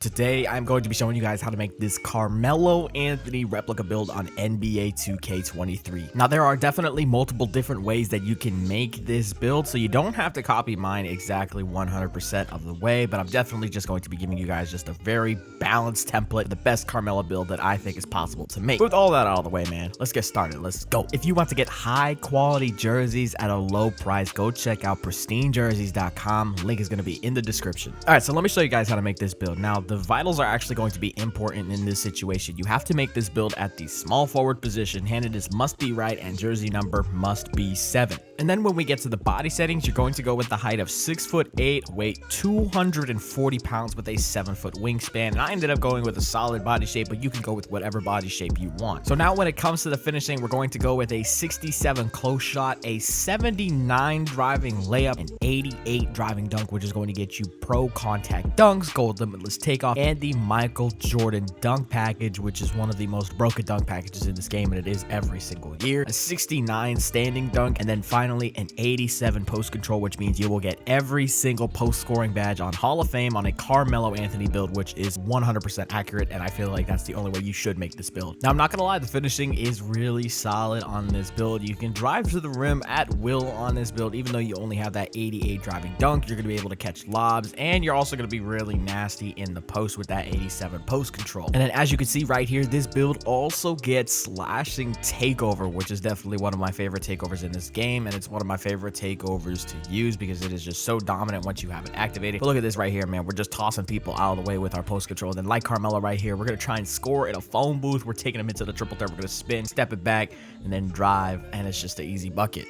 Today, I'm going to be showing you guys how to make this Carmelo Anthony replica build on NBA 2K23. Now, there are definitely multiple different ways that you can make this build, so you don't have to copy mine exactly 100% of the way, but I'm definitely just going to be giving you guys just a very balanced template, the best Carmelo build that I think is possible to make. With all that out of the way, man, let's get started. Let's go. If you want to get high quality jerseys at a low price, go check out pristinejerseys.com. Link is going to be in the description. All right, so let me show you guys how to make this build. Now, the vitals are actually going to be important in this situation. You have to make this build at the small forward position, handedness must be right, and jersey number must be 7. And then when we get to the body settings, you're going to go with the height of 6'8", weight 240 pounds with a 7-foot wingspan. And I ended up going with a solid body shape, but you can go with whatever body shape you want. So now when it comes to the finishing, we're going to go with a 67 close shot, a 79 driving layup, an 88 driving dunk, which is going to get you pro contact dunks, gold limitless takeoff, and the Michael Jordan dunk package, which is one of the most broken dunk packages in this game, and it is every single year. A 69 standing dunk, and then finally an 87 post control, which means you will get every single post scoring badge on Hall of Fame on a Carmelo Anthony build, which is 100% accurate, and I feel like that's the only way you should make this build. Now, I'm not gonna lie, the finishing is really solid on this build. You can drive to the rim at will on this build, even though you only have that 88 driving dunk. You're gonna be able to catch lobs, and you're also gonna be really nasty in the post with that 87 post control. And then as you can see right here, this build also gets slashing takeover, which is definitely one of my favorite takeovers in this game, and it's one of my favorite takeovers to use because it is just so dominant once you have it activated. But look at this right here, man. We're just tossing people out of the way with our post control. Then like Carmelo right here, we're gonna try and score in a phone booth. We're taking them into the triple threat. We're gonna spin, step it back, and then drive, and it's just an easy bucket.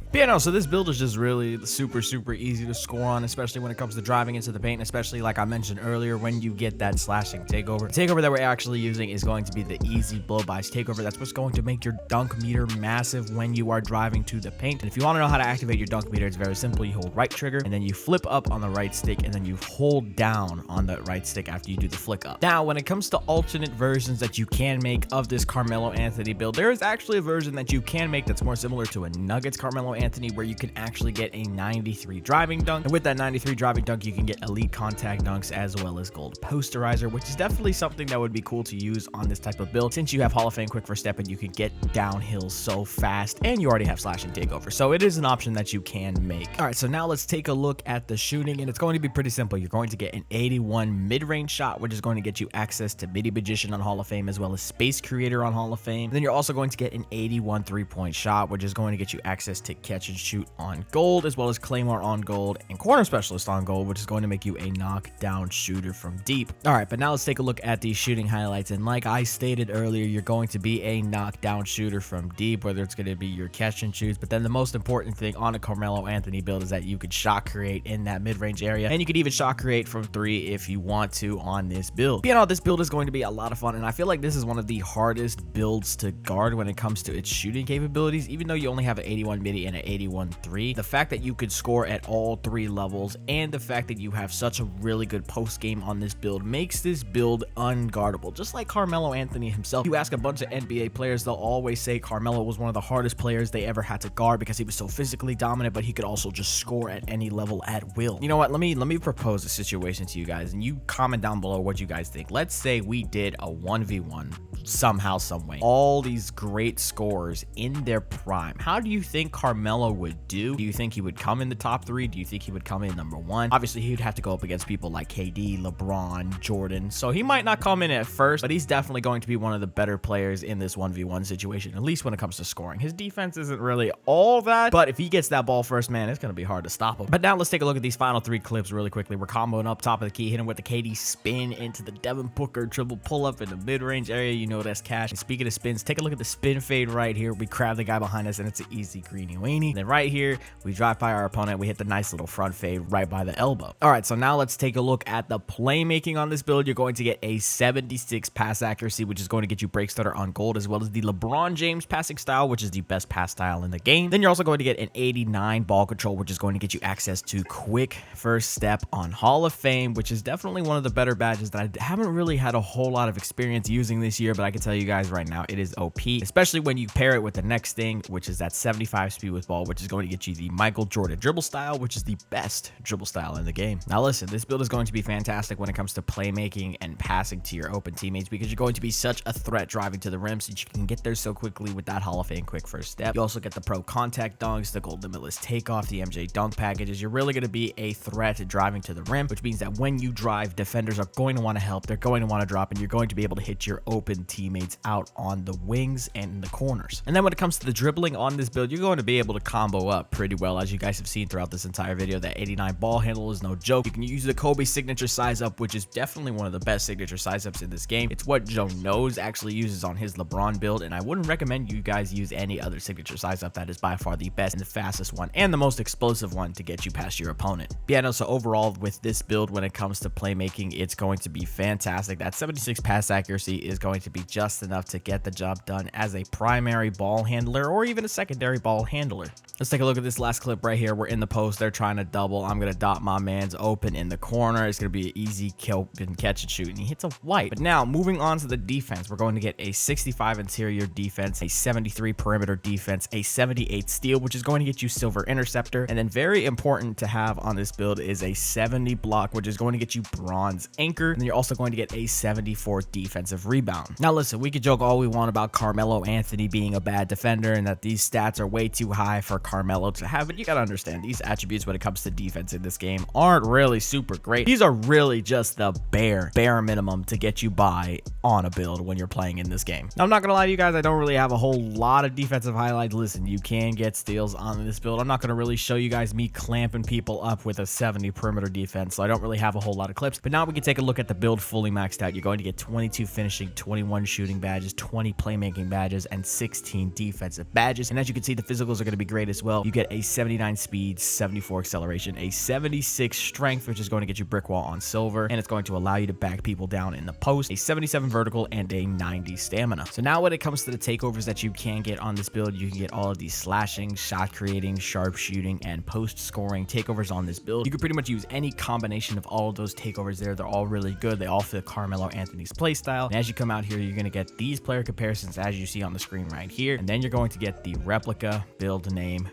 But yeah, no, so this build is just really super easy to score on, especially when it comes to driving into the paint, especially like I mentioned earlier, when you get that slashing takeover. The takeover that we're actually using is going to be the easy blow-bys takeover. That's what's going to make your dunk meter massive when you are driving to the paint. And if you want to know how to activate your dunk meter, it's very simple. You hold right trigger, and then you flip up on the right stick, and then you hold down on the right stick after you do the flick up. Now, when it comes to alternate versions that you can make of this Carmelo Anthony build, there is actually a version that you can make that's more similar to a Nuggets Carmelo Anthony, where you can actually get a 93 driving dunk, and with that 93 driving dunk you can get elite contact dunks as well as gold posterizer, which is definitely something that would be cool to use on this type of build since you have Hall of Fame quick first step and you can get downhill so fast, and you already have slashing takeover, so it is an option that you can make. All right, so now let's take a look at the shooting, and it's going to be pretty simple. You're going to get an 81 mid-range shot, which is going to get you access to Midi Magician on Hall of Fame as well as Space Creator on Hall of Fame. Then you're also going to get an 81 3-point shot, which is going to get you access to catch and shoot on gold, as well as Claymore on gold and Corner Specialist on gold, which is going to make you a knockdown shooter from deep. All right, but now let's take a look at the shooting highlights, and like I stated earlier, you're going to be a knockdown shooter from deep, whether it's going to be your catch and shoots, but then the most important thing on a Carmelo Anthony build is that you could shot create in that mid-range area, and you could even shot create from 3 if you want to on this build. But, you know, this build is going to be a lot of fun, and I feel like this is one of the hardest builds to guard when it comes to its shooting capabilities. Even though you only have an 81 midi and an 81 3, the fact that you could score at all 3 levels and the fact that you have such a really good post game on this build makes this build unguardable. Just like Carmelo Anthony himself, you ask a bunch of NBA players, they'll always say Carmelo was one of the hardest players they ever had to guard because he was so physically dominant, but he could also just score at any level at will. You know what, let me propose a situation to you guys, and you comment down below what you guys think. Let's say we did a 1v1 somehow, someway, all these great scorers in their prime. How do you think Carmelo would do? Do you think he would come in the top 3? Do you think he would come in number 1? Obviously, he'd have to go up against people like KD, LeBron, Jordan, so he might not come in at first, but he's definitely going to be one of the better players in this 1v1 situation, at least when it comes to scoring. His defense isn't really all that, but if he gets that ball first, man, it's going to be hard to stop him. But now let's take a look at these final 3 clips really quickly. We're comboing up top of the key, hitting with the KD spin into the Devin Booker triple pull-up in the mid-range area. You know that's cash. And speaking of spins, take a look at the spin fade right here. We grab the guy behind us, and it's an easy greeny-weeny. Then right here, we drive by our opponent. We hit the nice little front fade right by the elbow. All right, so now let's take a look at the playmaking on this build. You're going to get a 76 pass accuracy, which is going to get you break stutter on gold, as well as the LeBron James passing style, which is the best pass style in the game. Then you're also going to get an 89 ball control, which is going to get you access to quick first step on Hall of Fame, which is definitely one of the better badges that I haven't really had a whole lot of experience using this year, but I can tell you guys right now, it is OP, especially when you pair it with the next thing, which is that 75 speed with ball, which is going to get you the Michael Jordan dribble style, which is the best dribble style in the game. Now listen, this build is going to be fantastic when it comes to playmaking and passing to your open teammates, because you're going to be such a threat driving to the rim, so you can get there so quickly with that Hall of Fame quick first step. You also get the pro contact dunks, the gold limitless takeoff, the MJ dunk packages. You're really going to be a threat driving to the rim, which means that when you drive, defenders are going to want to help, they're going to want to drop, and you're going to be able to hit your open teammates out on the wings and in the corners. And then when it comes to the dribbling on this build, you're going to be able to combo up pretty well, as you guys have seen throughout this entire video. That 89 ball handle is no joke. You can use the Kobe signature size up, which is definitely one of the best signature size ups in this game. It's what Joe Knows actually uses on his LeBron build, and I wouldn't recommend you guys use any other signature size up. That is by far the best and the fastest one and the most explosive one to get you past your opponent. But yeah, no, so overall with this build, when it comes to playmaking, it's going to be fantastic. That 76 pass accuracy is going to be just enough to get the job done as a primary ball handler or even a secondary ball handler. Let's take a look at this last clip right here. We're in the post, they're trying to double. I'm going to dot my man's open in the corner. It's going to be an easy kill and catch and shoot, and he hits a white. But now moving on to the defense, we're going to get a 65 interior defense, a 73 perimeter defense, a 78 steal, which is going to get you silver interceptor, and then very important to have on this build is a 70 block, which is going to get you bronze anchor, and then you're also going to get a 74 defensive rebound. Now listen, we could joke all we want about Carmelo Anthony being a bad defender and that these stats are way too high for Carmelo to have, but you gotta understand these attributes when it comes to defense in this game aren't really super great. These are really just the bare minimum to get you by on a build when you're playing in this game. Now I'm not gonna lie to you guys, I don't really have a whole lot of defensive highlights. Listen, you can get steals on this build. I'm not gonna really show you guys me clamping people up with a 70 perimeter defense, so I don't really have a whole lot of clips. But now we can take a look at the build fully maxed out. You're going to get 22 finishing, 21 shooting badges, 20 playmaking badges, and 16 defensive badges. And as you can see, the physicals are going to be great as well. You get a 79 speed, 74 acceleration, a 76 strength, which is going to get you brick wall on silver, and it's going to allow you to back people down in the post, a 77 vertical, and a 90 stamina. So now when it comes to the takeovers that you can get on this build, you can get all of these slashing, shot creating, sharp shooting, and post scoring takeovers on this build. You can pretty much use any combination of all of those takeovers there. They're all really good. They all fit Carmelo Anthony's playstyle. And as you come out here, you're going to get these player comparisons as you see on the screen right here, and then you're going to get the replica build name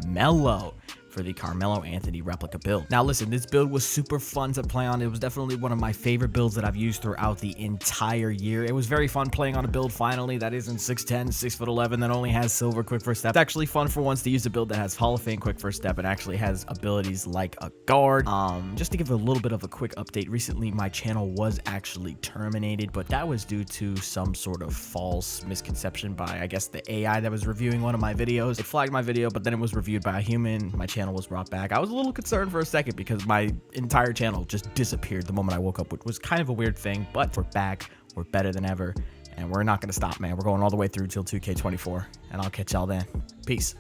Melo for the Carmelo Anthony replica build. Now listen, this build was super fun to play on. It was definitely one of my favorite builds that I've used throughout the entire year. It was very fun playing on a build finally that isn't 6'10", 6'11", that only has silver quick first step. It's actually fun for once to use a build that has Hall of Fame quick first step and actually has abilities like a guard. Just to give a little bit of a quick update, recently my channel was actually terminated, but that was due to some sort of false misconception by, I guess, the AI that was reviewing one of my videos. It flagged my video, but then it was reviewed by a human. My channel was brought back. I was a little concerned for a second because my entire channel just disappeared the moment I woke up, which was kind of a weird thing, but we're back, we're better than ever, and we're not going to stop, man. We're going all the way through till 2K24, and I'll catch y'all then. Peace.